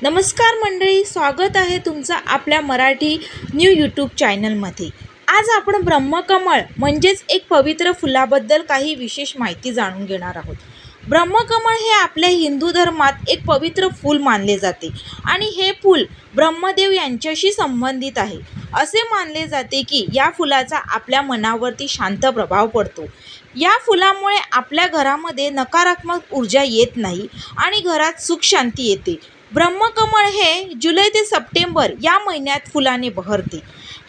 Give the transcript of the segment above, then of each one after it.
नमस्कार मंडळी, स्वागत आहे तुमचं आपल्या मराठी न्यू यूट्यूब चॅनलमध्ये। आज आपण ब्रह्मकमळ म्हणजेच एक पवित्र फुलाबद्दल काही विशेष माहिती जाणून घेणार आहोत। ब्रह्मकमळ हे आपल्या हिंदू धर्मात एक पवित्र फूल मानले जाते आणि हे फूल ब्रह्मदेव यांच्याशी संबंधित आहे। असे मानले जाते की या फुलाचा आपल्या मनावरती शांत प्रभाव पडतो। या फुलामुळे आपल्या घरामध्ये नकारात्मक ऊर्जा येत नाही आणि घरात सुख शांती येते। ब्रह्मकमळ हे जुलै ते सप्टेंबर या महिन्यात फुलाने बहरते।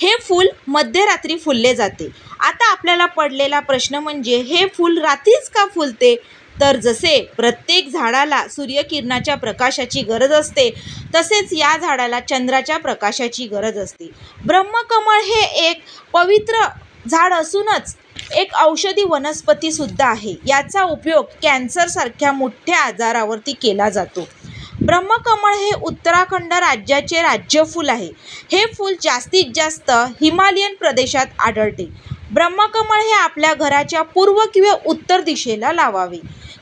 हे फूल मध्यरात्री फुलले जाते। आता आपल्याला पडलेला प्रश्न म्हणजे हे फूल रात्रीच का फुलते? तर जसे प्रत्येक झाडाला सूर्यकिरणाच्या प्रकाशाची गरज असते, तसेच या झाडाला चंद्राच्या प्रकाशाची गरज असते। ब्रह्मकमळ हे एक पवित्र झाड असूनच एक औषधी वनस्पती सुद्धा आहे। याचा उपयोग कॅन्सर सारख्या मोठ्या आजारावरती केला जातो। ब्रह्मकमळ हे उत्तराखंड राज्याचे राज्यफूल आहे। हे फूल जास्तीत जास्त हिमालयन प्रदेशात आढळते। ब्रह्मकमळ हे आपल्या घराच्या पूर्व किंवा उत्तर दिशेला लावावे।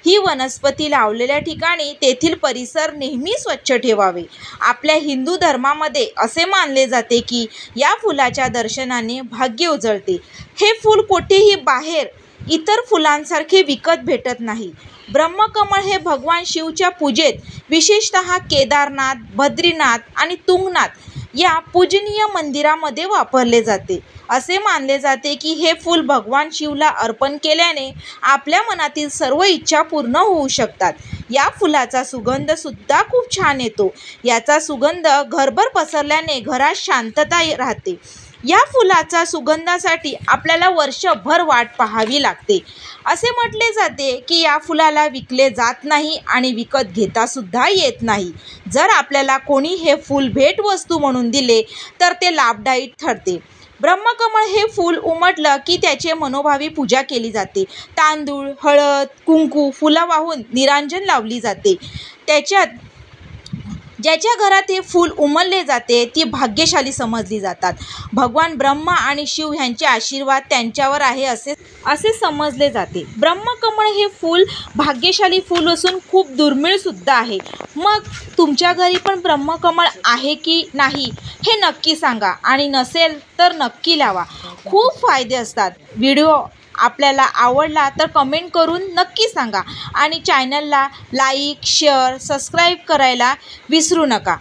ही वनस्पती लावलेल्या ठिकाणी तेथील परिसर नेहमी स्वच्छ ठेवावे। आपल्या हिंदू धर्मामध्ये असे मानले जाते की या फुलाच्या दर्शनाने भाग्य उजळते। हे फूल कोठेही बाहेर इतर फुलांसारखे विकत भेटत नाही। ब्रह्मकमळ हे भगवान शिवच्या पूजेत विशेषतः केदारनाथ, बद्रीनाथ आणि तुंगनाथ या पूजनीय मंदिरामध्ये वापरले जाते। असे मानले जाते की हे फूल भगवान शिवला अर्पण केल्याने आपल्या मनातील सर्व इच्छा पूर्ण होऊ शकतात। या फुलाचा सुगंध सुद्धा खूप छान येतो। याचा सुगंध घरभर पसरल्याने घरात शांतता राहते। या फुलाचा सुगंधासाठी आपल्याला वर्षभर वाट पाहावी लागते। असे म्हटले जाते की या फुलाला विकले जात नाही आणि विकत घेता सुद्धा येत नाही। जर आपल्याला कोणी हे फूल भेटवस्तू म्हणून दिले तर ते लाभदायी ठरते। ब्रह्मकमळ हे फूल उमटलं की त्याची मनोभावी पूजा केली जाते। तांदूळ, हळद, कुंकू, फुलं वाहून निरांजन लावली जाते। ज्याच्या घरात हे फूल उमलले जाते ती भाग्यशाली समजली जातात। भगवान ब्रह्मा आणि शिव यांचे आशीर्वाद त्यांच्यावर आहे असे समजले जाते। ब्रह्मकमळ हे फूल भाग्यशाली फूल असून खूप दुर्मिळ सुद्धा आहे। मग तुमच्या घरी पण ब्रह्मकमळ आहे की नाही हे नक्की सांगा आणि नसेल तर नक्की लावा। खूप फायदे असतात। व्हिडिओ आपल्याला आवडला तर कमेंट करून नक्की सांगा आणि चॅनलला लाईक, शेअर, सबस्क्राईब करायला विसरू नका।